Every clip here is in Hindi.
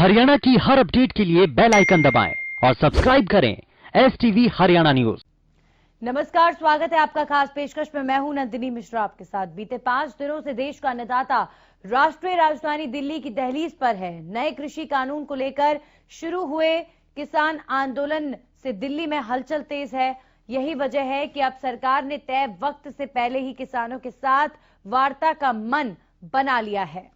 हरियाणा की हर अपडेट के लिए बेल आइकन दबाएं और सब्सक्राइब करें STV हरियाणा न्यूज। नमस्कार, स्वागत है आपका खास पेशकश में। मैं हूं नंदिनी मिश्रा आपके साथ। बीते 5 दिनों से देश का अन्नदाता राष्ट्रीय राजधानी दिल्ली की दहलीज पर है। नए कृषि कानून को लेकर शुरू हुए किसान आंदोलन से दिल्ली में हलचल तेज है। यही वजह है कि अब सरकार ने तय वक्त से पहले ही किसानों के साथ वार्ता का मन बना लिया है।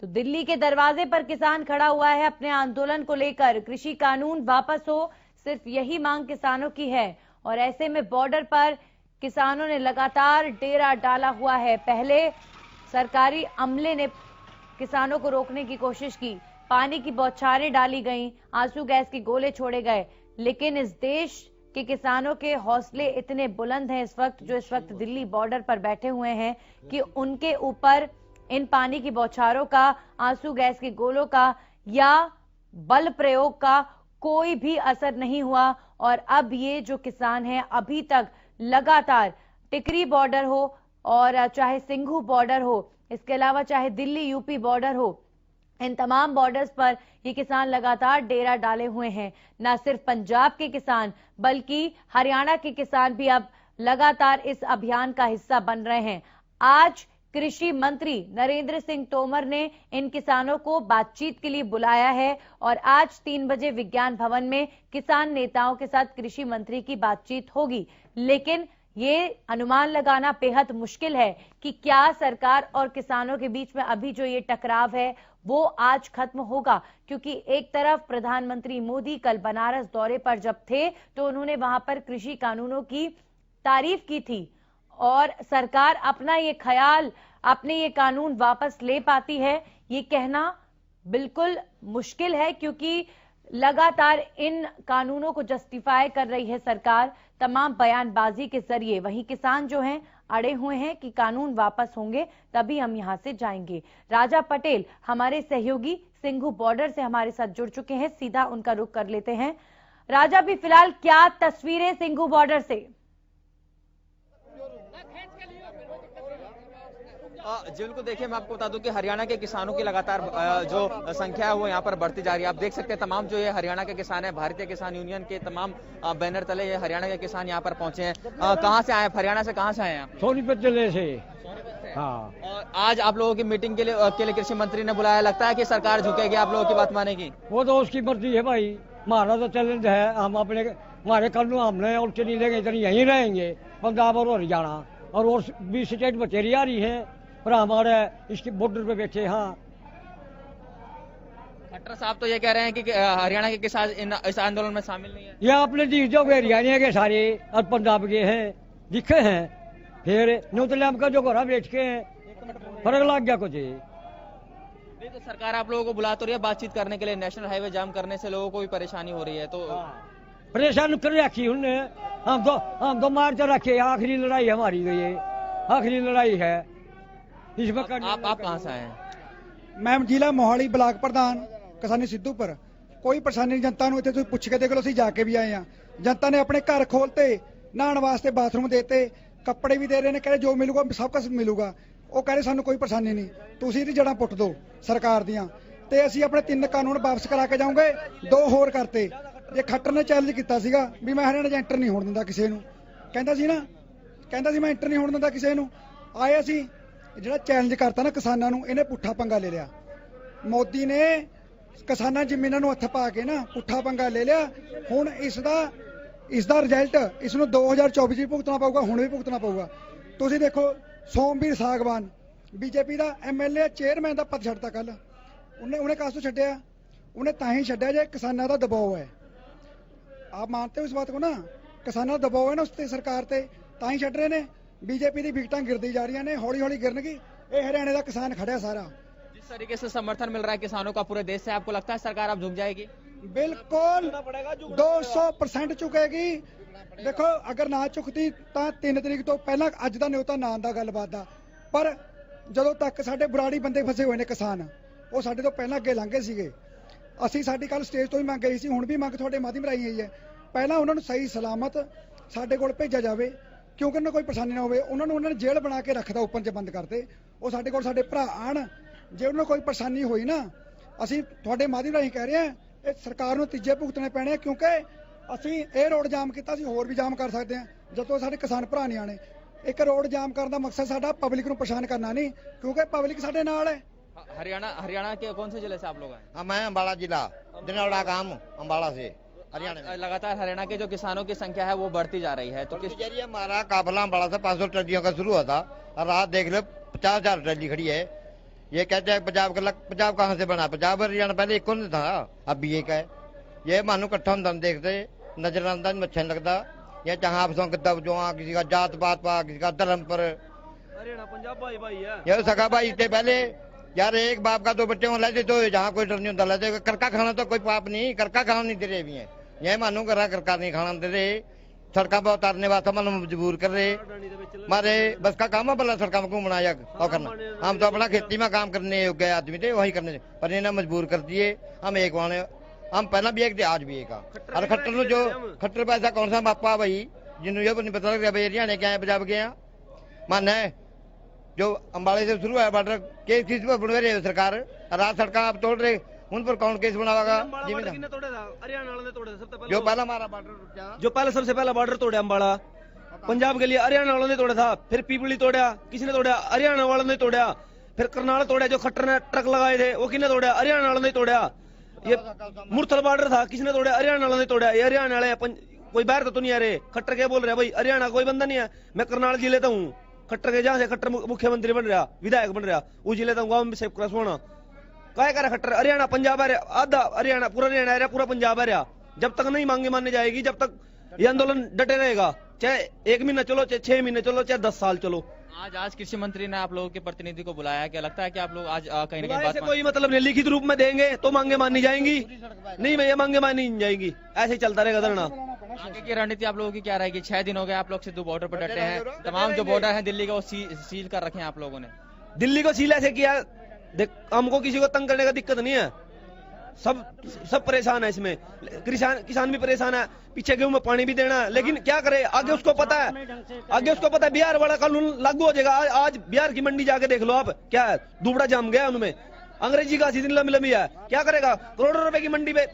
तो दिल्ली के दरवाजे पर किसान खड़ा हुआ है अपने आंदोलन को लेकर। कृषि कानून वापस हो, सिर्फ यही मांग किसानों की है। और ऐसे में बॉर्डर पर किसानों ने लगातार डेरा डाला हुआ है। पहले सरकारी अमले ने किसानों को रोकने की कोशिश की, पानी की बौछारें डाली गईं, आंसू गैस के गोले छोड़े गए, लेकिन इस देश के किसानों के हौसले इतने बुलंद हैं इस वक्त दिल्ली बॉर्डर पर बैठे हुए हैं कि उनके ऊपर इन पानी की बौछारों का, आंसू गैस के गोलों का या बल प्रयोग का कोई भी असर नहीं हुआ। और अब ये जो किसान हैं, अभी तक लगातार टिकरी बॉर्डर हो और चाहे सिंघू बॉर्डर हो, इसके अलावा चाहे दिल्ली यूपी बॉर्डर हो, इन तमाम बॉर्डर्स पर ये किसान लगातार डेरा डाले हुए हैं। न सिर्फ पंजाब के किसान बल्कि हरियाणा के किसान भी अब लगातार इस अभियान का हिस्सा बन रहे हैं। आज कृषि मंत्री नरेंद्र सिंह तोमर ने इन किसानों को बातचीत के लिए बुलाया है और आज 3 बजे विज्ञान भवन में किसान नेताओं के साथ कृषि मंत्री की बातचीत होगी। लेकिन ये अनुमान लगाना बेहद मुश्किल है कि क्या सरकार और किसानों के बीच में अभी जो ये टकराव है वो आज खत्म होगा, क्योंकि एक तरफ प्रधानमंत्री मोदी कल बनारस दौरे पर जब थे तो उन्होंने वहां पर कृषि कानूनों की तारीफ की थी और सरकार अपना ये ख्याल, अपने ये कानून वापस ले पाती है, ये कहना बिल्कुल मुश्किल है, क्योंकि लगातार इन कानूनों को जस्टिफाई कर रही है सरकार तमाम बयानबाजी के जरिए। वहीं किसान जो हैं अड़े हुए हैं कि कानून वापस होंगे तभी हम यहां से जाएंगे। राजा पटेल हमारे सहयोगी सिंघू बॉर्डर से हमारे साथ जुड़ चुके हैं, सीधा उनका रुख कर लेते हैं। राजा, भी फिलहाल क्या तस्वीरें सिंघू बॉर्डर से? जी बिल्कुल, देखिए मैं आपको बता दूं कि हरियाणा के किसानों की लगातार जो संख्या है वो यहाँ पर बढ़ती जा रही है। आप देख सकते हैं तमाम जो ये हरियाणा के किसान हैं, भारतीय किसान यूनियन के तमाम बैनर तले ये हरियाणा के किसान यहाँ पर पहुंचे हैं। कहाँ से आए? हरियाणा से कहाँ से आए हैं? सोनीपत जिले से। हाँ। और आज आप लोगों की मीटिंग के लिए कृषि मंत्री ने बुलाया, लगता है कि सरकार झुकेगी, आप लोगों की बात मानेगी? वो तो उसकी मर्जी है भाई, हमारा तो चैलेंज है। हम अपने हमारे कानून हमने उल्टे नहीं लेंगे, इधर यहीं रहेंगे पंजाब और हरियाणा, और 20 स्टेट बचेरी आ रही है और हमारे इसके बॉर्डर पे बैठे। हाँ, खट्टर साहब तो ये कह रहे हैं कि हरियाणा के किसान इस आंदोलन में शामिल नहीं है। ये अपने जी जो हरियाणा के सारे और पंजाब के हैं दिखे हैं, फिर न्यूजीलैंड का जो घोड़ा बैठ के फर्क लग गया कुछ। तो सरकार आप लोगों को बुला तो रही है बातचीत करने के लिए, नेशनल हाईवे जाम करने से लोगों को भी परेशानी हो रही है, तो परेशान कर रखी उनने। हम तो मार कर रखे, आखिरी लड़ाई हमारी गई है, आखिरी लड़ाई है इसमें। आप कहाँ से आए हैं? मैं जिला मोहाली ब्लाक प्रधान किसानी सिद्धूपुर। कोई परेशानी नहीं जनता ਨੂੰ, ਇੱਥੇ ਤੁਸੀਂ ਪੁੱਛ ਕੇ ਦੇਖ ਲਓ, ਅਸੀਂ ਜਾ ਕੇ ਵੀ ਆਏ ਆ। जनता ने अपने घर खोलते, नहाने वास्ते बाथरूम देते, कपड़े भी दे रहे ने, कह रहे जो मिलूगा सब कुछ मिलूगा। ਉਹ कह रहे ਸਾਨੂੰ ਕੋਈ ਪਰੇਸ਼ਾਨੀ ਨਹੀਂ, ਤੁਸੀਂ ਇਹਦੀ ਜੜਾਂ ਪੁੱਟ ਦਿਓ ਸਰਕਾਰ ਦੀਆਂ। ਤੇ ਅਸੀਂ ਆਪਣੇ 3 ਕਾਨੂੰਨ ਵਾਪਸ ਕਰਾ ਕੇ ਜਾਵਾਂਗੇ, 2 ਹੋਰ ਕਰਤੇ। ਜੇ ਖੱਟਰ ਨੇ ਚੈਲੰਜ ਕੀਤਾ ਸੀਗਾ ਵੀ ਮੈਂ ਹਰਿਆਣਾ 'ਚ ਐਂਟਰ ਨਹੀਂ ਹੋਣ ਦਿੰਦਾ ਕਿਸੇ ਨੂੰ, ਕਹਿੰਦਾ ਸੀ ਨਾ, ਕਹਿੰਦਾ ਸੀ ਮੈਂ ਐਂਟਰ ਨਹੀਂ ਹੋਣ ਦਿੰਦਾ ਕਿਸੇ ਨੂੰ। ਆਏ ਅਸੀਂ ਜਿਹੜਾ ਚੈਲੰਜ ਕਰਤਾ ਨਾ ਕਿਸਾਨਾਂ ਨੂੰ, ਇਹਨੇ ਪੁੱਠਾ ਪੰਗਾ ਲੈ ਲਿਆ। ਮੋਦੀ ਨੇ ਕਿਸਾਨਾਂ ਜ਼ਮੀਨਾਂ ਨੂੰ ਹੱਥ ਪਾ ਕੇ ਨਾ ਪੁੱਠਾ ਪੰਗਾ ਲੈ ਲਿਆ। ਹੁਣ ਇਸ ਦਾ ਰਿਜ਼ਲਟ ਇਸ ਨੂੰ 2024 ਚ ਭੁਗਤਣਾ ਪਊਗਾ, ਹੁਣ ਵੀ ਭੁਗਤਣਾ ਪਊਗਾ। ਤੁਸੀਂ ਦੇਖੋ, ਸੋਮਵੀਰ ਸਾਗਵਾਨ बीजेपी ਦਾ MLA ਚੇਅਰਮੈਨ ਦਾ ਪਦ ਛੱਡਤਾ ਕੱਲ। ਉਹਨੇ ਕਾਸ ਤੋਂ ਛੱਡਿਆ? ਉਹਨੇ ਤਾਂ ਹੀ ਛੱਡਿਆ ਜੇ ਕਿਸਾਨਾਂ ਦਾ ਦਬਾਅ ਹੈ। आप मानते हो इस बात को ना? किसानों का दबाव है ना उस ते सरकार ते, ਤਾਂ ਹੀ ਛੱਡ ਰਹੇ ਨੇ। बीजेपी की विकटां गिरदी जा रही ने, हौली हौली गिरनगी। ये हरियाणा का किसान खड़ा सारा। जिस तरीके से समर्थन मिल रहा है किसानों का पूरे देश से, आपको लगता है सरकार अब झुक जाएगी? बिल्कुल 200% झुकेगी। देखो, अगर ना झुकती तो 3 तरीक तो पहला अज का न्योता ना आंदा गलबात का, पर ਜਦੋਂ तक साडे बुराड़ी बंदे फसे हुए ने किसान, वो साडे तो पहला अगे लंघे सीगे। ਅਸੀਂ ਸਾਡੀ ਕੱਲ ਸਟੇਜ ਤੋਂ ਹੀ ਮੰਗ ਗਈ ਸੀ, ਹੁਣ ਵੀ ਮੰਗ ਤੁਹਾਡੇ ਮਾਧਿਅਮ ਰਾਹੀਂ ਆਈ ਹੈ। ਪਹਿਲਾਂ ਉਹਨਾਂ ਨੂੰ ਸਹੀ ਸਲਾਮਤ ਸਾਡੇ ਕੋਲ ਭੇਜਿਆ ਜਾਵੇ, ਕਿਉਂਕਿ ਉਹਨਾਂ ਕੋਈ ਪਰੇਸ਼ਾਨੀ ਨਾ ਹੋਵੇ। ਉਹਨਾਂ ਨੇ ਜੇਲ੍ਹ ਬਣਾ ਕੇ ਰੱਖਦਾ, ਓਪਨ 'ਚ ਬੰਦ ਕਰਤੇ। ਉਹ ਸਾਡੇ ਕੋਲ ਸਾਡੇ ਭਰਾ ਆਣ, ਜੇ ਉਹਨਾਂ ਨੂੰ ਕੋਈ ਪਰੇਸ਼ਾਨੀ ਹੋਈ ਨਾ, ਅਸੀਂ ਤੁਹਾਡੇ ਮਾਧਿਅਮ ਰਾਹੀਂ ਕਹਿ ਰਹੇ ਹਾਂ, ਇਹ ਸਰਕਾਰ ਨੂੰ ਤੀਜੇ ਭੁਗਤਣੇ ਪੈਣੇ, ਕਿਉਂਕਿ ਅਸੀਂ ਇਹ ਰੋਡ ਜਾਮ ਕੀਤਾ, ਅਸੀਂ ਹੋਰ ਵੀ ਜਾਮ ਕਰ ਸਕਦੇ ਹਾਂ ਜਦੋਂ ਸਾਡੇ ਕਿਸਾਨ ਭਰਾ ਨਹੀਂ ਆਣੇ। ਇੱਕ ਰੋਡ ਜਾਮ ਕਰਨ ਦਾ ਮਕਸਦ ਸਾਡਾ ਪਬਲਿਕ ਨੂੰ ਪਰੇਸ਼ਾਨ करना नहीं, क्योंकि पब्लिक साडे नाल है। हरियाणा के कौन से जिले से आप लोग आए? मैं अम्बाला जिला दिनौड़ा गांव अम्बाला से हरियाणा में। लगातार हरियाणा के जो किसानों की संख्या है वो बढ़ती जा रही है, तो किस जरिए हमारा काफिला अम्बाला से 500 ट्रलियों का शुरू हुआ था और रात देख लो 50,000 ट्रली खड़ी है। ये कहते हैं पंजाब कहाँ से बना? पंजाब हरियाणा पहले एक कौन था, अब भी एक है। ये मानो कट्ठा हम देखते नजरअंदाज में अच्छा नहीं लगता। ये जहाँ आप जो किसी का जात पात पा, किसी का धर्म पर। हरियाणा पंजाब भाई भाई है, ये सगा भाई थे पहले यार, एक बाप का 2 बच्चे लेते तो जहाँ कोई डर नहीं होता लेते। करका खाना तो कोई पाप नहीं, करका खाना नहीं दे रहे भी है। ये मानो करका नहीं खाना दे रहे, सड़क पर उतारने वास्ते मानो मजबूर कर रहे। हमारे बस का काम है भला सड़क में घूमना या और करना। हम तो अपना खेती में काम करने योग्य आदमी थे, वही करने, पर इन्हें मजबूर कर दिए। हम एक वाले, हम पहला भी एक थे, आज भी एक। और खट्टर जो खट्टर पैसा कौन सा मापा भाई, जिन्होंने ये नहीं पता लग रहा भाई हरियाणा के आए पंजाब के यहाँ। मान है जो अम्बाले से शुरू है बॉर्डर, केस किस पर बन रही है सरकार? रात सड़क आप तोड़ रहे, उन पर कौन केस बनावागा? जो पहला हमारा बॉर्डर, जो पहले सबसे पहला बॉर्डर तोड़ा अम्बाला पंजाब के लिए, हरियाणा वालों ने तोड़ा था। फिर पीपली तोड़ा, किसी ने तोड़ा? हरियाणा वालों ने तोड़ा। फिर करनाल तोड़ा, जो खट्टर ने ट्रक लगाए थे वो किसने तोड़ा? हरियाणा वालों ने तोड़ा। ये मुरथल बॉर्डर था, किसने तोड़ा? हरियाणा वालों ने तोड़ा। ये हरियाणा वाले कोई बाहर तो नहीं आ रहे। खट्टर क्या बोल रहे भाई, हरियाणा कोई बंदा नहीं है। मैं करनाल जिले का हूँ, खट्टर के जहाँ से खट्टर मुख्यमंत्री बन रहा, विधायक बन रहा, उस जिले का गाँव में सेब क्रॉस होना क्या कर खट्टर? हरियाणा पंजाब आ रहा, आधा हरियाणा पूरा हरियाणा आ रहा, पूरा पंजाब आ रहा। जब तक नहीं मांगे मानने जाएगी, जब तक ये आंदोलन डटे रहेगा, चाहे 1 महीना चलो, चाहे 6 महीने चलो, चाहे 10 साल चलो। आज कृषि मंत्री ने आप लोगों के प्रतिनिधि को बुलाया, क्या लगता है कि आप लोग आज कहीं ना कहीं ऐसे कोई मतलब नहीं, लिखित रूप में देंगे तो मांगे माननी जाएंगी, नहीं मैं ये मांगे माननी जाएंगी, ऐसे ही चलता रहेगा धरना। आगे की रणनीति आप लोगों की क्या रहेगी? 6 दिन हो गए आप लोग सिद्धू बॉर्डर पर डटे हैं, तमाम जो बॉर्डर है दिल्ली का वो सील कर रखे हैं आप लोगों ने। दिल्ली को सील ऐसे किया, देख हमको किसी को तंग करने का दिक्कत नहीं है, सब परेशान है इसमें। किसान भी परेशान है, पीछे गेहूं में पानी भी देना है, लेकिन क्या करे? आगे उसको पता है बिहार वाला कानून लागू हो जाएगा। आज बिहार की मंडी जाके देख लो आप, क्या है दुबड़ा जाम गया उनमें, अंग्रेजी का सीजन लंबी है, क्या करेगा? करोड़ों रुपए की मंडी पे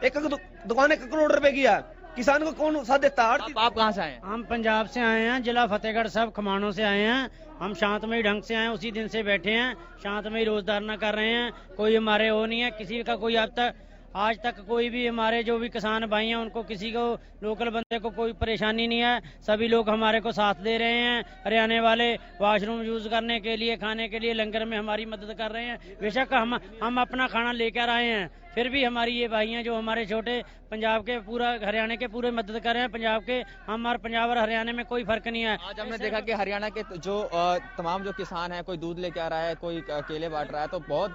एक दुकान 1 करोड़ रुपए की है, किसान को कौन साथ देता है? आप कहाँ से आए हैं? हम पंजाब से आए हैं, जिला फतेहगढ़ साहब खमानों से आए हैं। हम शांतमयी ढंग से आए, उसी दिन से बैठे हैं, शांतमयी रोज धरना कर रहे हैं। कोई हमारे वो नहीं है, किसी का कोई आज तक कोई भी हमारे जो भी किसान भाई हैं उनको किसी को लोकल बंदे को कोई परेशानी नहीं है। सभी लोग हमारे को साथ दे रहे हैं। हरियाणा वाले वॉशरूम यूज करने के लिए, खाने के लिए लंगर में हमारी मदद कर रहे हैं। बेशक हम अपना खाना लेकर आए हैं, फिर भी हमारी ये भाई हैं जो हमारे छोटे पंजाब के पूरा हरियाणा के पूरे मदद कर रहे हैं। पंजाब के हमारे पंजाब और हरियाणा में कोई फर्क नहीं है। आज हमने देखा कि हरियाणा के जो तमाम जो किसान हैं, कोई दूध लेके आ रहा है, कोई केले बांट रहा है, तो बहुत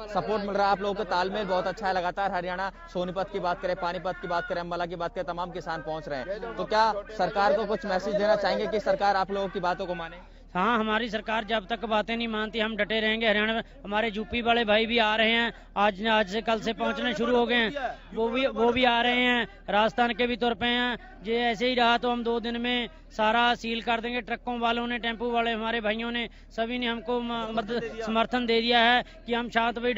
सपोर्ट मिल रहा है आप लोगों को, तालमेल बहुत अच्छा है। लगातार हरियाणा सोनीपत की बात करें, पानीपत की बात करें, अम्बाला की बात करें, तमाम किसान पहुंच रहे हैं। तो क्या सरकार को कुछ मैसेज देना चाहेंगे कि सरकार आप लोगों की बातों को माने? हाँ, हमारी सरकार जब तक बातें नहीं मानती हम डटे रहेंगे। हरियाणा में हमारे यूपी वाले भाई भी आ रहे हैं, आज से कल से पहुंचने शुरू हो गए हैं, वो भी आ रहे हैं, राजस्थान के भी तुर पे हैं। ये ऐसे ही रहा तो हम 2 दिन में सारा सील कर देंगे। ट्रकों वालों ने, टेम्पो वाले हमारे भाइयों ने, सभी ने हमको समर्थन दे दिया है कि हम शांतमयी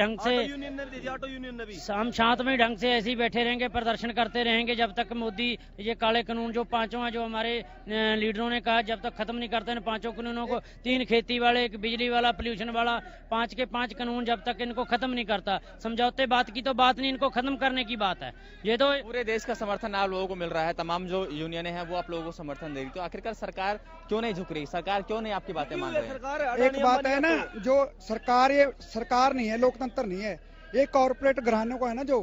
ढंग से ऐसे ही बैठे रहेंगे, प्रदर्शन करते रहेंगे जब तक मोदी ये काले कानून जो 5 हैं जो हमारे लीडरों ने कहा जब तक खत्म नहीं करते हैं 5 कानूनों को, 3 खेती वाले, 1 बिजली वाला, पोल्यूशन वाला, 5 के 5 कानून जब तक इनको खत्म नहीं करता। समझौते बात की तो बात नहीं, इनको खत्म करने की बात है। ये तो पूरे देश का समर्थन आप लोगों को मिल रहा है, तमाम जो यूनियन है वो आप लोगों को समर्थन दे रही, तो आखिरकार सरकार क्यों नहीं झुक रही? सरकार क्यों नहीं आपकी बातें मान रही है? एक बात है ना, जो सरकार, ये सरकार नहीं है, लोकतंत्र नहीं है, ये कॉर्पोरेट घरानों को है ना, जो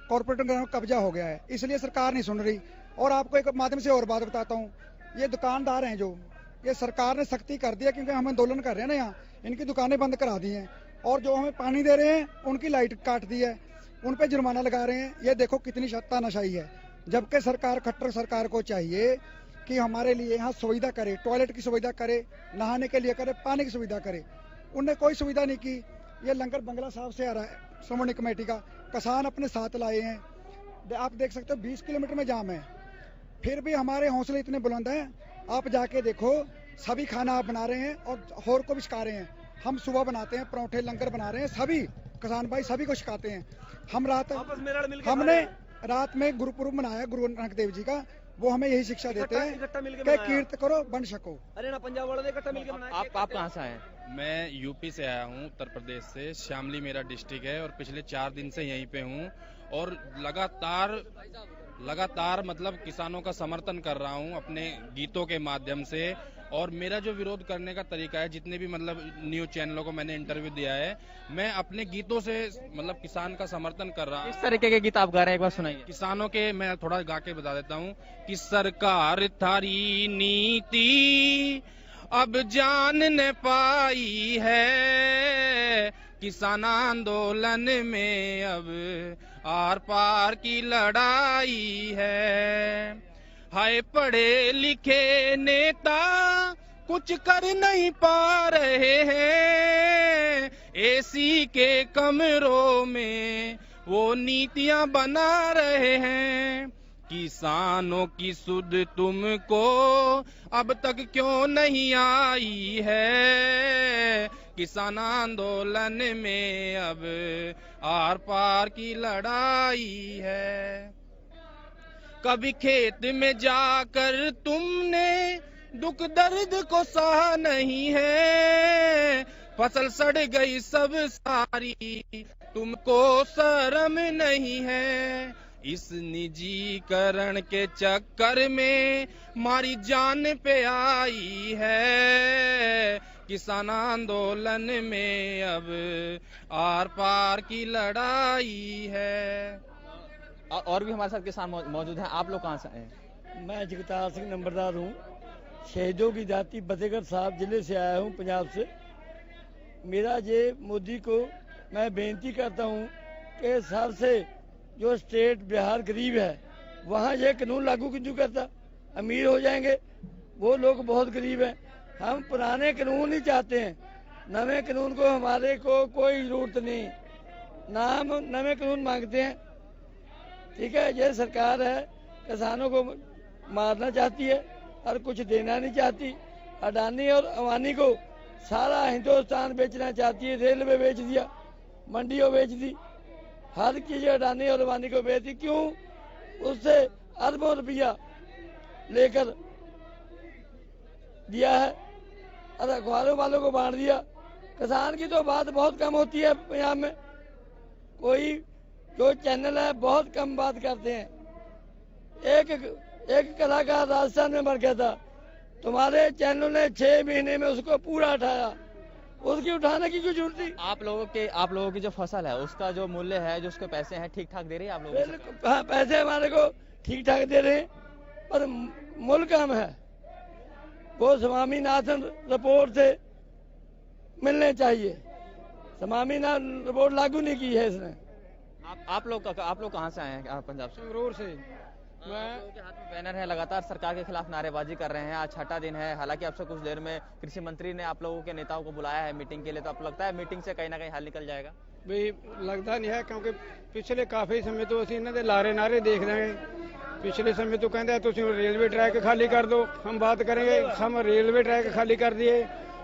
कॉर्पोरेट घरानों का कब्जा हो गया है, इसलिए सरकार नहीं सुन रही। और आपको एक माध्यम से और बात बताता हूँ, ये दुकानदार हैं जो, ये सरकार ने सख्ती कर दिया क्योंकि हम आंदोलन कर रहे हैं ना, यहाँ इनकी दुकानें बंद करा दी हैं, और जो हमें पानी दे रहे हैं उनकी लाइट काट दी है, उन पे जुर्माना लगा रहे हैं। ये देखो कितनी तानाशाही है, जबकि सरकार, खट्टर सरकार को चाहिए कि हमारे लिए यहाँ सुविधा करे, टॉयलेट की सुविधा करे, नहाने के लिए करे, पानी की सुविधा करे। उनने कोई सुविधा नहीं की। ये लंगर बंगला साहब से आ रहा है, श्रोमणी कमेटी का, किसान अपने साथ लाए हैं। आप देख सकते हो 20 किलोमीटर में जाम है, फिर भी हमारे हौसले इतने बुलंद हैं आप जाके देखो, सभी खाना आप बना रहे हैं और को भी सिखा रहे हैं। हम सुबह बनाते हैं, परोठे लंगर बना रहे हैं, सभी किसान भाई सभी को सिखाते हैं। हमने रात में गुरुपुरब मनाया गुरु नानक देव जी का, वो हमें यही शिक्षा देते हैं कि कीर्त करो बन सको। हरियाणा पंजाब वालों ने इकट्ठा मिलकर मनाया। आप कहाँ से आए? मैं यूपी से आया हूँ, उत्तर प्रदेश से। शामली मेरा डिस्ट्रिक्ट है और पिछले 4 दिन से यहीं पे हूँ और लगातार मतलब किसानों का समर्थन कर रहा हूँ अपने गीतों के माध्यम से। और मेरा जो विरोध करने का तरीका है, जितने भी मतलब न्यूज चैनलों को मैंने इंटरव्यू दिया है, मैं अपने गीतों से मतलब किसान का समर्थन कर रहा हूँ। किस तरीके के गीत आप गा रहे हैं, एक बार सुनाइए। किसानों के मैं थोड़ा गा के बता देता हूँ कि सरकार थारी नीति अब जान न पाई है, किसान आंदोलन में अब आर पार की लड़ाई है। हाय पढ़े लिखे नेता कुछ कर नहीं पा रहे हैं, एसी के कमरों में वो नीतियां बना रहे हैं। किसानों की सुध तुमको अब तक क्यों नहीं आई है, किसान आंदोलन में अब आर पार की लड़ाई है। कभी खेत में जाकर तुमने दुख दर्द को सहा नहीं है, फसल सड़ गई सब सारी तुमको शर्म नहीं है। इस निजीकरण के चक्कर में मारी जान पे आई है, किसान आंदोलन में अब आर पार की लड़ाई है। और भी हमारे साथ किसान मौजूद हैं। आप लोग कहाँ से आए? मैं जगतार सिंह नंबरदार हूँ, शहीदों की जाति फतेहगढ़ साहब जिले से आया हूँ, पंजाब से। मेरा ये मोदी को मैं बेनती करता हूँ कि सबसे जो स्टेट बिहार गरीब है वहाँ ये कानून लागू क्यों करता, अमीर हो जाएंगे, वो लोग बहुत गरीब हैं। हम पुराने कानून ही चाहते हैं, नवे कानून को हमारे को कोई जरूरत नहीं, ना हम नवे कानून मांगते हैं। ठीक है, ये सरकार है किसानों को मारना चाहती है और कुछ देना नहीं चाहती। अडानी और अवानी को सारा हिंदुस्तान बेचना चाहती है, रेलवे बेच दिया, मंडियों बेच दी, हर चीज अडानी और अवानी को बेच दी। क्यों? उससे अरबों रुपया लेकर दिया है और अखबारों वालों को बांट दिया। किसान की तो बात बहुत कम होती है पंजाब में, कोई जो चैनल है बहुत कम बात करते हैं। एक कलाकार राजस्थान में मर गया था, तुम्हारे चैनल ने 6 महीने में उसको पूरा उठाया, उसकी उठाने की कोई जरूरत नहीं। आप लोगों की जो फसल है उसका जो मूल्य है, जो उसके पैसे हैं, ठीक ठाक दे रही है आप लोगों? हाँ, पैसे हमारे को ठीक ठाक दे रहे हैं, पर मूल्य कम है। वो स्वामीनाथन रिपोर्ट से मिलने चाहिए, स्वामीनाथन रिपोर्ट लागू नहीं की है इसने। आप लोग कहाँ से आए हैं? पंजाब से? संगरूर से। मैं के हाथ में बैनर है, लगातार सरकार के खिलाफ नारेबाजी कर रहे हैं। आज 6ठा दिन है, हालांकि अब से कुछ देर में कृषि मंत्री ने आप लोगों के नेताओं को बुलाया है मीटिंग के लिए, तो आपको लगता है मीटिंग से कहीं ना कहीं हल निकल जाएगा? भी लगता नहीं है, क्योंकि पिछले काफी समय तो ਅਸੀਂ ਇਹਨਾਂ ਦੇ ਲਾਰੇ ਨਾਰੇ ਦੇਖਦੇ हैं। पिछले समय तो कहते हैं तुम रेलवे ट्रैक खाली कर दो, हम बात करेंगे, हम रेलवे ट्रैक खाली कर दिए।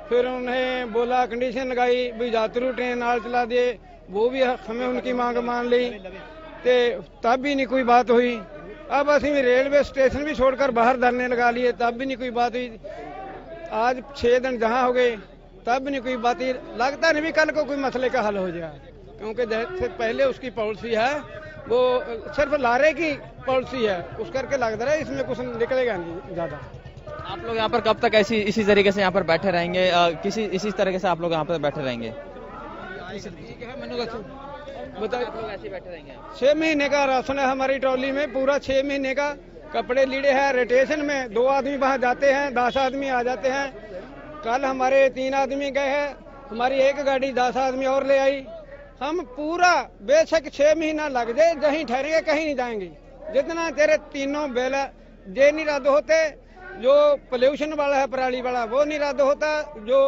फिर उन्हें बोला, कंडीशन लगाई भी यात्रु ट्रेन नाल चला दिए, वो भी हमें उनकी मांग मान ली, तो तब भी नहीं कोई बात हुई। अब असं भी रेलवे स्टेशन भी छोड़कर बाहर धरने लगा लिए, तब भी नहीं कोई बात हुई। आज 6 दिन जहाँ हो गए, तब भी नहीं कोई बात हुई। लगता नहीं भी कल को कोई मसले का हल हो जाए, क्योंकि जैसे पहले उसकी पॉलिसी है वो सिर्फ लारे की पॉलिसी है, उस करके लग रहा है इसमें कुछ निकलेगा नहीं ज्यादा। आप लोग यहाँ पर कब तक इसी तरीके से यहाँ पर बैठे रहेंगे? इसी तरीके से आप लोग यहाँ पर बैठे रहेंगे? बताइए, ऐसे बैठे रहेंगे। 6 महीने का राशन है हमारी ट्रॉली में, पूरा 6 महीने का कपड़े लीड़े हैं। रोटेशन में 2 आदमी वहाँ जाते हैं, 10 आदमी आ जाते हैं। कल हमारे 3 आदमी गए हैं, हमारी एक गाड़ी 10 आदमी और ले आई। हम पूरा बेशक 6 महीना लग जाए, जहीं ठहरेंगे कहीं नहीं जाएंगे। जितना तेरे तीनों बिल ये नहीं रद्द होते, जो पोल्यूशन वाला है पराली वाला वो नहीं रद्द होता, जो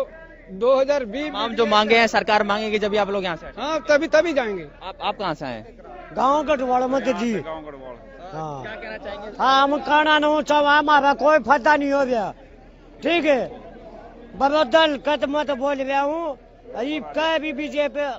2020 हम जो मांगे हैं सरकार मांगेगी जब आप लोग यहाँ से? हाँ, तभी जाएंगे। आप कहाँ से आए? गाँव गढ़वाल में जी। हाँ। क्या कहना चाहेंगे? हाँ, हम कानून से हमारा कोई फायदा नहीं हो गया, ठीक है। बदल कदम मत बोल रहा हूँ, कह भी बीजेपी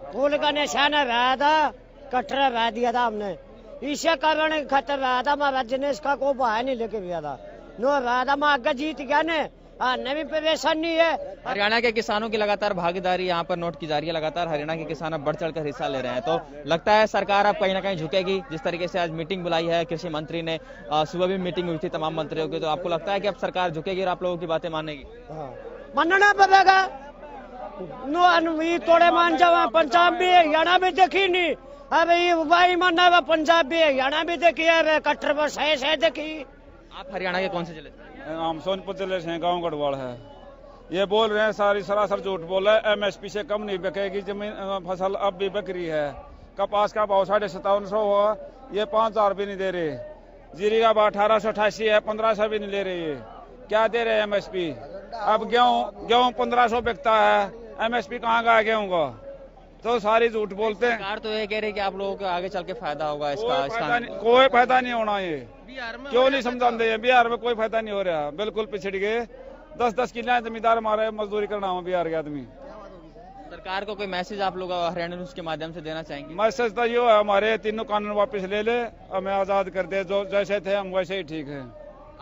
फूल का निशाना रहा था, कटरा रह दिया था हमने, इसे कारण खतर रहा था। हमारा जिनेश का को बाहर नहीं लेके गया था, नो रहा था, मैं आगे जीत गया ने। हाँ, नवी परेशानी है। हरियाणा के किसानों की लगातार भागीदारी यहाँ पर नोट की जा रही है। लगातार हरियाणा के किसान अब बढ़ चढ़कर हिस्सा ले रहे हैं, तो लगता है सरकार अब कहीं ना कहीं झुकेगी। जिस तरीके से आज मीटिंग बुलाई है कृषि मंत्री ने, सुबह भी मीटिंग हुई थी तमाम मंत्रियों की, तो आपको लगता है कि अब सरकार झुकेगी और आप लोगों की बातें मानेगी? मानना पड़ेगा। थोड़े मान जाओ, पंजाब भी हरियाणा भी देखी नहीं, अब ये भाई मानना पंजाब भी हरियाणा भी देखी है, कट्टर पर सही देखी। आप हरियाणा के कौन से जिले? हम सोनपुर जिले से, गांव गढ़वाल है। ये बोल रहे हैं सारी सरासर झूठ बोल रहे हैं, MSP से कम नहीं बिकेगी जमीन फसल, अब भी बिक रही है। कपास का भाव 5750 हुआ, ये 5000 भी नहीं दे रहे। जीरी का भाव 1888 है, 1500 भी नहीं ले रही है। क्या दे रहे हैं MSP? अब गेहूं 1500 बिकता है, MSP कहाँ का है गेहूं का? तो सारी झूठ बोलते हैं। सरकार तो ये कह रही है कि आप लोगों को आगे चल के फायदा होगा इसका। कोई फायदा नहीं होना, ये क्यों नहीं समझाते हैं? बिहार में कोई फायदा नहीं हो रहा, बिल्कुल पिछड़ गए। 10-10 किले जमींदार हमारे मजदूरी करना हो बिहार के आदमी। सरकार को कोई मैसेज आप लोग हरियाणा न्यूज के माध्यम से देना चाहेंगे? मैसेज तो ये है, हमारे तीनों कानून वापस ले ले, हमें आजाद कर दे, जो जैसे थे हम वैसे ही ठीक है।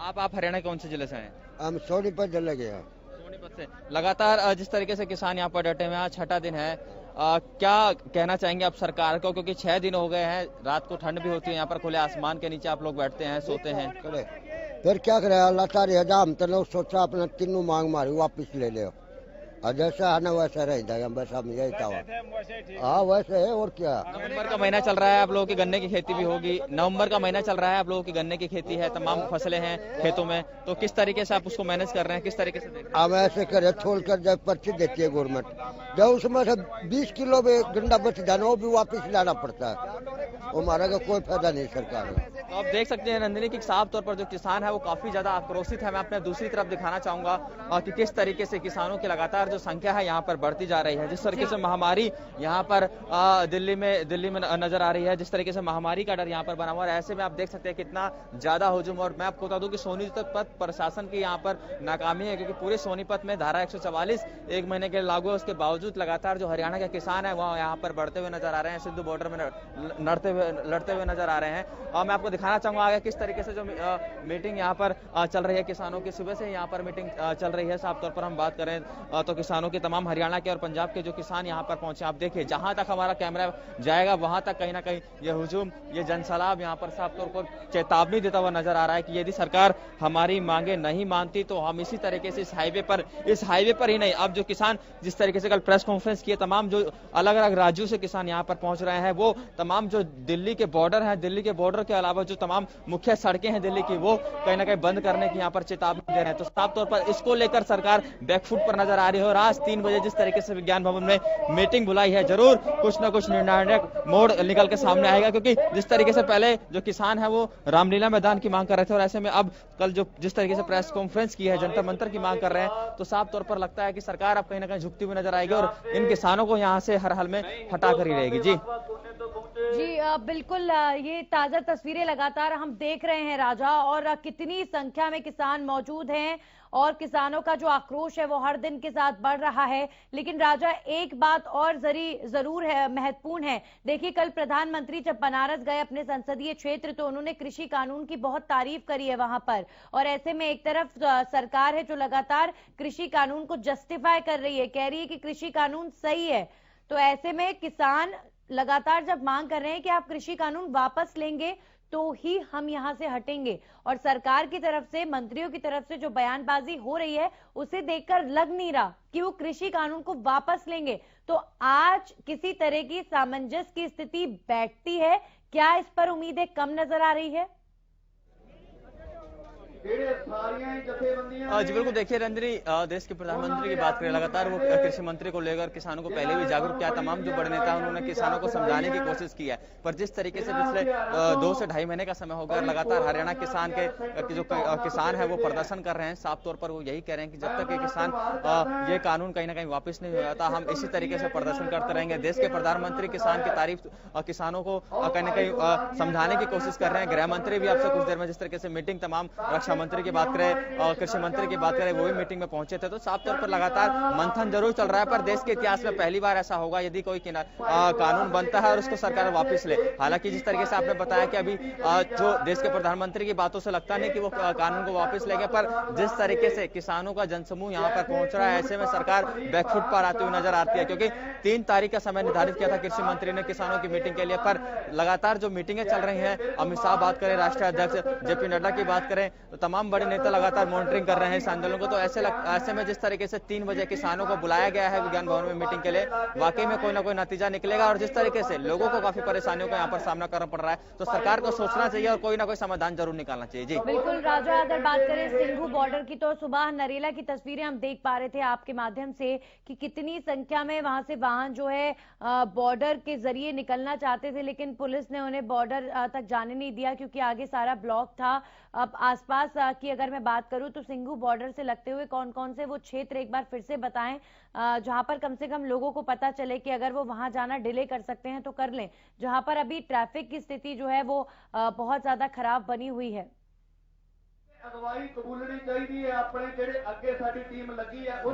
आप हरियाणा कौन से जिले से हैं? हम सोनीपत जिले के हैं। सोनीपत से। लगातार जिस तरीके से किसान यहाँ पर डटे हुए हैं, आज 6ठा दिन है, क्या कहना चाहेंगे आप सरकार को? क्योंकि 6 दिन हो गए हैं, रात को ठंड भी होती है, यहाँ पर खुले आसमान के नीचे आप लोग बैठते हैं, सोते हैं। फिर क्या करे, अल्लाह तारी हम तो सोचा अपना तीनों मांग मारी वापिस ले ले, जैसा है ना वैसा रह जाएगा, बस हम यही था। हाँ वैसे है, और क्या। नवंबर का महीना चल रहा है, आप लोगों की गन्ने की खेती भी होगी। नवंबर का महीना चल रहा है, आप लोगों की गन्ने की खेती है, तमाम फसलें हैं खेतों में, तो किस तरीके से आप उसको मैनेज कर रहे हैं, किस तरीके से देख रहे हैं? हम ऐसे करे, छोड़ कर जब पर्ची देती है गवर्नमेंट, जब उसमें से 20 किलो में गंडा बच जाना, वो भी वापिस लाना पड़ता है, हमारा का कोई फायदा नहीं सरकार का। तो आप देख सकते हैं नंदिनी की साफ तौर पर जो किसान है वो काफी ज्यादा आक्रोशित है। मैं अपने दूसरी तरफ दिखाना चाहूंगा कि किस तरीके से किसानों की लगातार जो संख्या है यहाँ पर बढ़ती जा रही है। जिस तरीके से महामारी यहाँ पर दिल्ली में नजर आ रही है, जिस तरीके से महामारी का डर यहाँ पर बना हुआ है, ऐसे में आप देख सकते हैं कितना ज्यादा हुजूम। और मैं आपको बता दूं कि सोनीपत प्रशासन की यहाँ पर नाकामी है, क्योंकि पूरे सोनीपत में धारा 144 एक महीने के लागू है, उसके बावजूद लगातार जो हरियाणा के किसान है वह यहाँ पर बढ़ते हुए नजर आ रहे हैं, सिंधु बॉर्डर में लड़ते हुए नजर आ रहे हैं। और मैं आपको दिखाना चाहूंगा आगे किस तरीके से जो मीटिंग यहाँ पर चल रही है किसानों की। सुबह से यहाँ पर मीटिंग चल रही है। साफ तौर पर हम बात करें तो किसानों के तमाम हरियाणा के और पंजाब के जो किसान यहाँ पर पहुंचे, आप देखिए जहां तक हमारा कैमरा जाएगा वहां तक कहीं ना कहीं ये हुजूम, ये जनसैलाब यहाँ पर साफ तौर पर चेतावनी देता हुआ नजर आ रहा है कि यदि सरकार हमारी मांगे नहीं मानती तो हम इसी तरीके से इस हाईवे पर ही नहीं, अब जो किसान जिस तरीके से कल प्रेस कॉन्फ्रेंस किए, तमाम जो अलग अलग राज्यों से किसान यहाँ पर पहुंच रहे हैं, वो तमाम जो दिल्ली के बॉर्डर है, दिल्ली के बॉर्डर के अलावा जो तमाम मुख्य सड़कें हैं दिल्ली की, वो कहीं ना कहीं बंद करने की यहाँ पर चेतावनी दे रहे हैं। तो साफ तौर पर इसको लेकर सरकार बैकफुट पर नजर आ रही है। और आज 3 बजे जिस तरीके से विज्ञान भवन में मीटिंग बुलाई है, जरूर कुछ ना कुछ निर्णायक मोड़ निकल के सामने आएगा, क्योंकि जिस तरीके से पहले जो किसान है वो रामलीला मैदान की मांग कर रहे थे, और ऐसे में अब कल जो जिस तरीके से प्रेस कॉन्फ्रेंस की है, जंतर मंतर की मांग कर रहे हैं, तो साफ तौर पर लगता है कि सरकार अब कहीं ना कहीं झुकती हुई नजर आएगी और इन किसानों को यहाँ से हर हाल में हटा कर ही रहेगी। जी बिल्कुल, ये ताजा तस्वीरें लगातार हम देख रहे हैं राजा, और कितनी संख्या में किसान मौजूद हैं और किसानों का जो आक्रोश है वो हर दिन के साथ बढ़ रहा है। लेकिन राजा, एक बात और जरूर है, महत्वपूर्ण है। देखिए, कल प्रधानमंत्री जब बनारस गए अपने संसदीय क्षेत्र, तो उन्होंने कृषि कानून की बहुत तारीफ करी है वहां पर, और ऐसे में एक तरफ सरकार है जो लगातार कृषि कानून को जस्टिफाई कर रही है, कह रही है कि कृषि कानून सही है। तो ऐसे में किसान लगातार जब मांग कर रहे हैं कि आप कृषि कानून वापस लेंगे तो ही हम यहां से हटेंगे, और सरकार की तरफ से, मंत्रियों की तरफ से जो बयानबाजी हो रही है उसे देखकर लग नहीं रहा कि वो कृषि कानून को वापस लेंगे। तो आज किसी तरह की सामंजस्य की स्थिति बैठती है क्या? इस पर उम्मीदें कम नजर आ रही है। जी बिल्कुल, देखिए रंजनी, देश के प्रधानमंत्री की बात करें, लगातार वो कृषि मंत्री को लेकर किसानों को पहले भी जागरूक किया। तमाम जो बड़े नेता उन्होंने किसानों को समझाने की कोशिश की है, पर जिस तरीके से पिछले 2 से ढाई महीने का समय हो गया, लगातार हरियाणा किसान के जो किसान है वो प्रदर्शन कर रहे हैं। साफ तौर पर वो यही कह रहे हैं कि जब तक ये किसान ये कानून कहीं ना कहीं वापस नहीं हो जाता, हम इसी तरीके से प्रदर्शन करते रहेंगे। देश के प्रधानमंत्री किसान की तारीफ, किसानों को कहीं ना कहीं समझाने की कोशिश कर रहे हैं। गृह मंत्री भी आपसे कुछ देर में जिस तरीके से मीटिंग, तमाम रक्षा मंत्री की बात करें और कृषि मंत्री की बात करें, वो भी मीटिंग में पहुंचे थे। तो साफ तौर पर लगातार मंथन जरूर चल रहा है, पर देश के इतिहास में पहली बार ऐसा होगा यदि कोई कानून बनता है और उसको सरकार वापस ले। हालांकि जिस तरीके से आपने बताया कि अभी जो देश के प्रधानमंत्री की बातों से लगता नहीं कि वो कानून को वापस लेंगे, पर जिस तरीके से किसानों का जनसमूह यहाँ पर पहुंच रहा है, ऐसे में सरकार बैकफुट पर आती हुई नजर आती है। क्योंकि 3 तारीख का समय निर्धारित किया था कृषि मंत्री ने किसानों की मीटिंग के लिए, पर लगातार जो मीटिंगें चल रही हैं, अमित शाह बात करें, राष्ट्रीय अध्यक्ष जेपी नड्डा की बात करें, तो तमाम बड़े नेता लगातार मॉनिटरिंग कर रहे हैं इस आंदोलन को। तो ऐसे में जिस तरीके से 3 बजे किसानों को बुलाया गया है विज्ञान भवन में मीटिंग के लिए, वाकई में कोई ना कोई नतीजा निकलेगा। और जिस तरीके से लोगों को काफी परेशानियों का यहाँ पर सामना करना पड़ रहा है, तो सरकार को सोचना चाहिए और कोई ना कोई समाधान जरूर निकालना चाहिए। जी बिल्कुल राजा, अगर बात करें सिंघू बॉर्डर की, तो सुबह नरेला की तस्वीरें हम देख पा रहे थे आपके माध्यम से कि कितनी संख्या में वहां से वाहन जो है बॉर्डर के जरिए निकलना चाहते थे, लेकिन पुलिस ने उन्हें बॉर्डर तक जाने नहीं दिया क्योंकि आगे सारा ब्लॉक था। अब आसपास की अगर मैं बात करूं तो सिंघू बॉर्डर से लगते हुए कौन कौन से वो क्षेत्र एक बार फिर से बताएं जहां पर कम से कम लोगों को पता चले कि अगर वो वहां जाना डिले कर सकते हैं तो कर लें, जहां पर अभी ट्रैफिक की स्थिति जो है वो बहुत ज्यादा खराब बनी हुई है।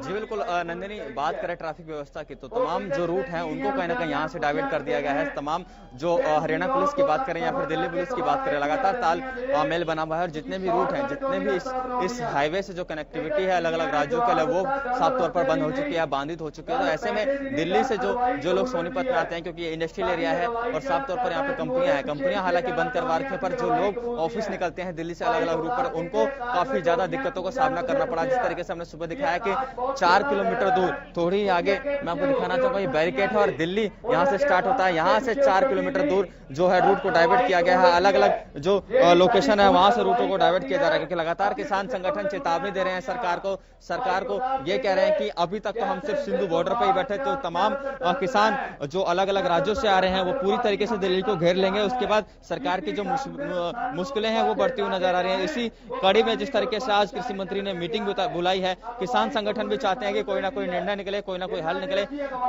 जी बिल्कुल नंदिनी, बात करें ट्रैफिक व्यवस्था की, तो तमाम जो रूट हैं उनको कहीं ना कहीं यहाँ से डाइवर्ट कर दिया गया है। तमाम जो हरियाणा पुलिस की बात करें या फिर दिल्ली पुलिस की बात करें, लगातार तालमेल बना हुआ है। और जितने भी रूट हैं, जितने भी इस हाईवे से जो कनेक्टिविटी है अलग अलग राज्यों के लिए, वो साफ तौर पर बंद हो चुकी है, बाधित हो चुकी है। तो ऐसे में दिल्ली से जो लोग सोनीपत में आते हैं, क्योंकि ये इंडस्ट्रियल एरिया है और साफ तौर पर यहाँ पे कंपनियां हालांकि बंद करवा रखी है, पर जो लोग ऑफिस निकलते हैं दिल्ली से अलग अलग रूट पर, उनको काफी ज्यादा दिक्कतों का सामना करना पड़ा। जिस तरीके से हमने सुबह दिखाया कि 4 किलोमीटर दूर, थोड़ी आगे मैं आपको दिखाना चाहूंगा, ये बैरिकेड है और दिल्ली यहाँ से स्टार्ट होता है। यहाँ से 4 किलोमीटर दूर जो है रूट को डाइवर्ट किया गया है। अलग अलग जो लोकेशन है वहां से रूटों को डाइवर्ट किया जा रहा है, क्योंकि लगातार किसान संगठन चेतावनी दे रहे हैं सरकार को ये कह रहे हैं कि अभी तक तो हम सिर्फ सिंधु बॉर्डर पर ही बैठे, तो तमाम किसान जो अलग अलग राज्यों से आ रहे हैं वो पूरी तरीके से दिल्ली को घेर लेंगे। उसके बाद सरकार की जो मुश्किलें हैं वो बढ़ती हुई नजर आ रही है। इसी कड़ी में जिस तरीके से आज कृषि मंत्री ने मीटिंग बुलाई है, किसान संगठन भी चाहते हैं कि कोई ना कोई निर्णय निकले, कोई ना कोई हल निकले।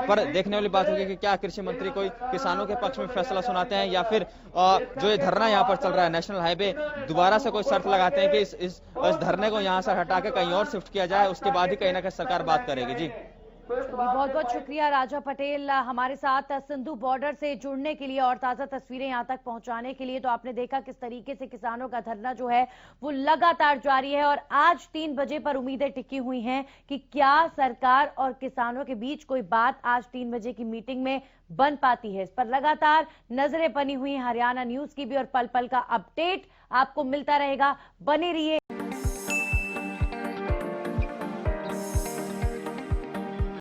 पर देखने वाली बात होगी कि क्या कृषि मंत्री कोई किसानों के पक्ष में फैसला सुनाते हैं या फिर जो ये धरना यहाँ पर चल रहा है नेशनल हाईवे, दोबारा से कोई शर्त लगाते हैं कि इस धरने को यहाँ से हटा के कहीं और शिफ्ट किया जाए, उसके बाद ही कहीं ना कहीं सरकार बात करेगी। जी बहुत बहुत शुक्रिया राजा पटेल हमारे साथ सिंधु बॉर्डर से जुड़ने के लिए और ताजा तस्वीरें यहां तक पहुंचाने के लिए। तो आपने देखा किस तरीके से किसानों का धरना जो है वो लगातार जारी है और आज 3 बजे पर उम्मीदें टिकी हुई हैं कि क्या सरकार और किसानों के बीच कोई बात आज 3 बजे की मीटिंग में बन पाती है। इस पर लगातार नजरें बनी हुई हरियाणा न्यूज की भी और पल पल का अपडेट आपको मिलता रहेगा। बने रहिए।